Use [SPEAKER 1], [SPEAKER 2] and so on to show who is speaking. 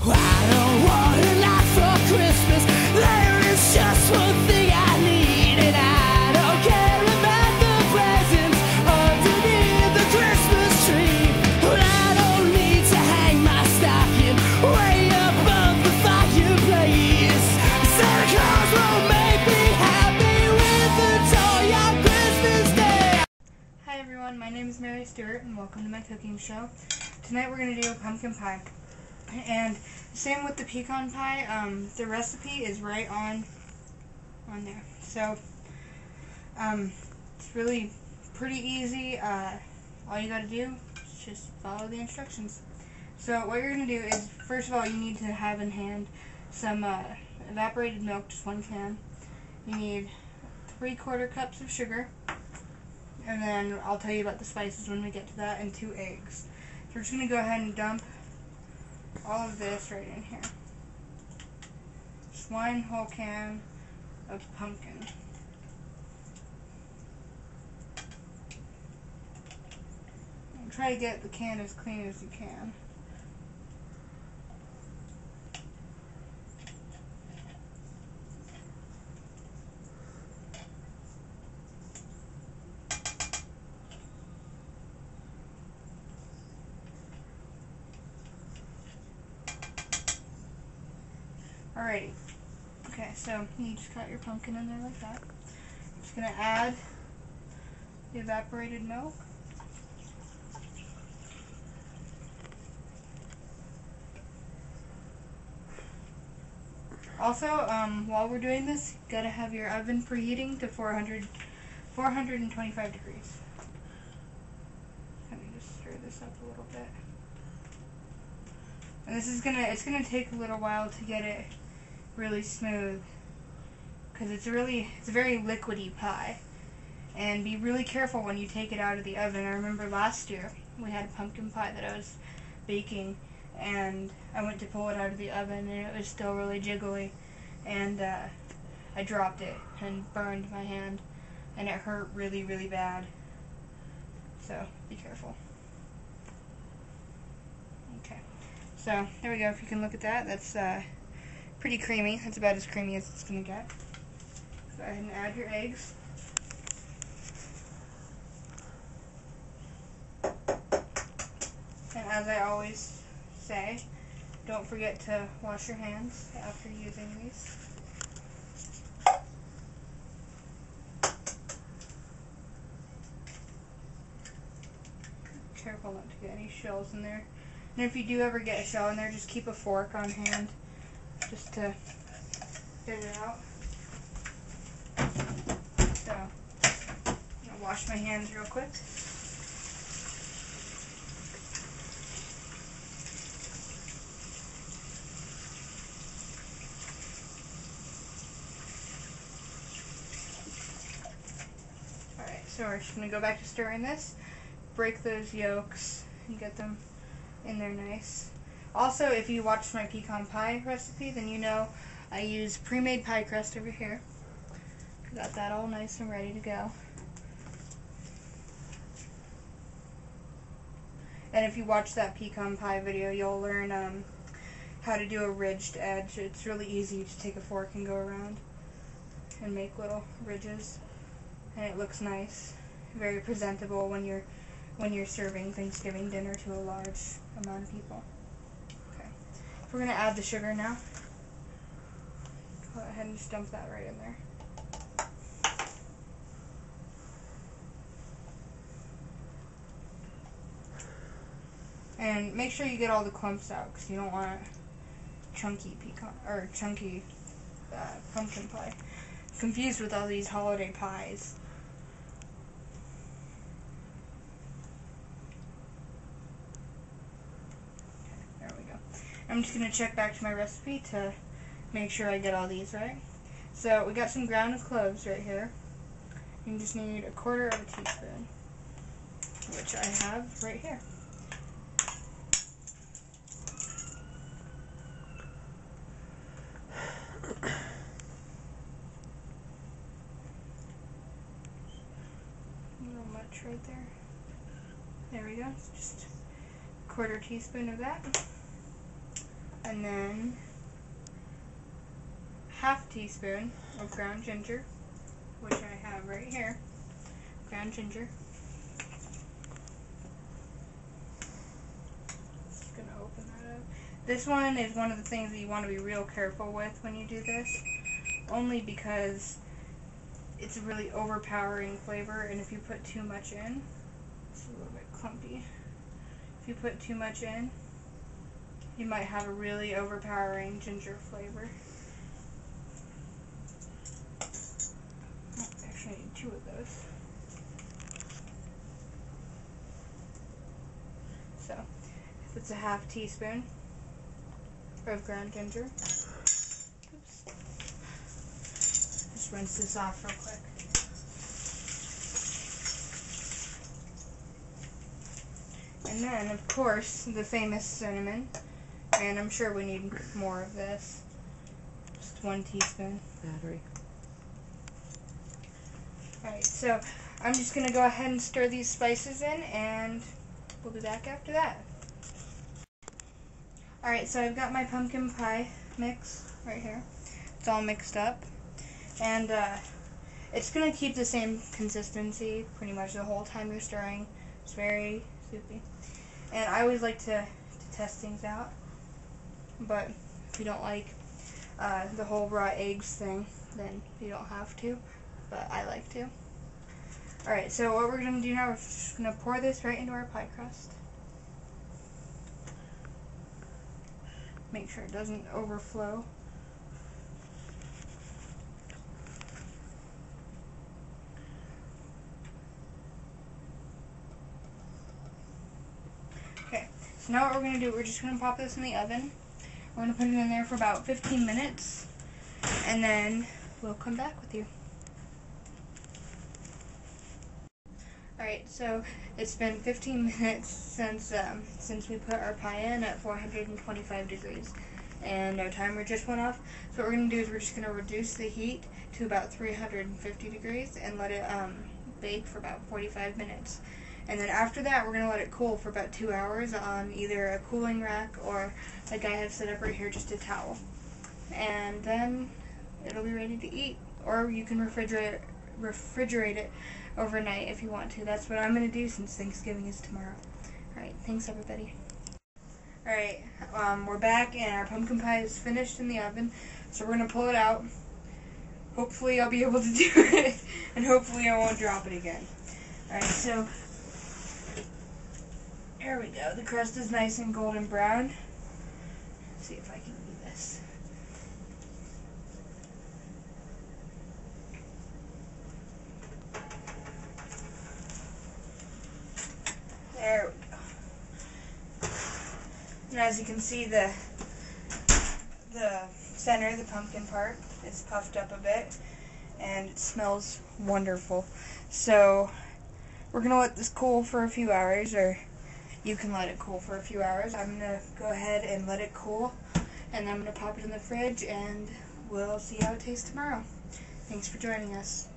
[SPEAKER 1] I don't want a lot for Christmas. There is just one thing I need, and I don't care about the presents underneath the Christmas tree. But I don't need to hang my stocking way above the fireplace. Santa Claus will make me happy with a toy on Christmas Day.
[SPEAKER 2] Hi everyone, my name is Mary Stewart and welcome to my cooking show. Tonight we're going to do a pumpkin pie. And same with the pecan pie, the recipe is right on there. So, it's really pretty easy. All you gotta do is just follow the instructions. So what you're gonna do is, first of all, you need to have in hand some evaporated milk, just 1 can. You need 3/4 cups of sugar, and then I'll tell you about the spices when we get to that, and 2 eggs. So we're just gonna go ahead and dump all of this right in here. Just 1 whole can of pumpkin. And try to get the can as clean as you can. Alrighty. Okay, so you just got your pumpkin in there like that. Just gonna add the evaporated milk. Also, while we're doing this, you gotta have your oven preheating to 425 degrees. Let me just stir this up a little bit. And this is it's gonna take a little while to get it really smooth, because it's a very liquidy pie, and be really careful when you take it out of the oven. I remember last year we had a pumpkin pie that I was baking, and I went to pull it out of the oven and it was still really jiggly, and I dropped it and burned my hand, and it hurt really, really bad. So be careful. Okay, so there we go. If you can look at that, that's pretty creamy. That's about as creamy as it's going to get. Go ahead and add your eggs. And as I always say, don't forget to wash your hands after using these. Careful not to get any shells in there. And if you do ever get a shell in there, just keep a fork on hand, just to get it out. So, I'm going to wash my hands real quick. Alright, so we're just going to go back to stirring this, break those yolks, and get them in there nice. Also, if you watched my pecan pie recipe, then you know I use pre-made pie crust over here. Got that all nice and ready to go. And if you watch that pecan pie video, you'll learn how to do a ridged edge. It's really easy. You just take a fork and go around and make little ridges, and it looks nice, very presentable when you're serving Thanksgiving dinner to a large amount of people. Okay, we're gonna add the sugar now. Go ahead and just dump that right in there. And make sure you get all the clumps out, because you don't want chunky pumpkin pie. Confused with all these holiday pies. Okay, there we go. I'm just going to check back to my recipe to make sure I get all these right. So we got some ground cloves right here. You just need 1/4 of a teaspoon, which I have right here. Right there. There we go. Just 1/4 teaspoon of that. I and then half teaspoon of ground ginger, which I have right here. Ground ginger. Just gonna open that up. This one is one of the things that you want to be real careful with when you do this, only because it's a really overpowering flavor, and if you put too much in, it's a little bit clumpy. If you put too much in, you might have a really overpowering ginger flavor. Oh, actually, I need 2 of those. So, if it's a half teaspoon of ground ginger, oops. Just rinse this off real quick. And then, of course, the famous cinnamon. And I'm sure we need more of this. Just 1 teaspoon.
[SPEAKER 3] Battery.
[SPEAKER 2] Alright, so I'm just going to go ahead and stir these spices in, and we'll be back after that. Alright, so I've got my pumpkin pie mix right here. It's all mixed up. And it's going to keep the same consistency pretty much the whole time you're stirring. It's very soupy. And I always like to test things out. But if you don't like the whole raw eggs thing, then you don't have to. But I like to. Alright, so what we're going to do now, we're just going to pour this right into our pie crust. Make sure it doesn't overflow. Okay, so now what we're going to do, we're just going to pop this in the oven. We're going to put it in there for about 15 minutes, and then we'll come back with you. Alright, so it's been 15 minutes since we put our pie in at 425 degrees, and our timer just went off. So what we're going to do is we're just going to reduce the heat to about 350 degrees and let it bake for about 45 minutes. And then after that, we're going to let it cool for about 2 hours on either a cooling rack or, like I have set up right here, just a towel. And then it'll be ready to eat. Or you can refrigerate it overnight if you want to. That's what I'm going to do since Thanksgiving is tomorrow. Alright, thanks everybody. Alright, we're back and our pumpkin pie is finished in the oven. So we're going to pull it out. Hopefully I'll be able to do it. And hopefully I won't drop it again. Alright, so there we go. The crust is nice and golden brown. Let's see if I can do this. There we go. And as you can see, the center, the pumpkin part, is puffed up a bit, and it smells wonderful. So we're gonna let this cool for a few hours, or you can let it cool for a few hours. I'm gonna go ahead and let it cool, and then I'm gonna pop it in the fridge, and we'll see how it tastes tomorrow. Thanks for joining us.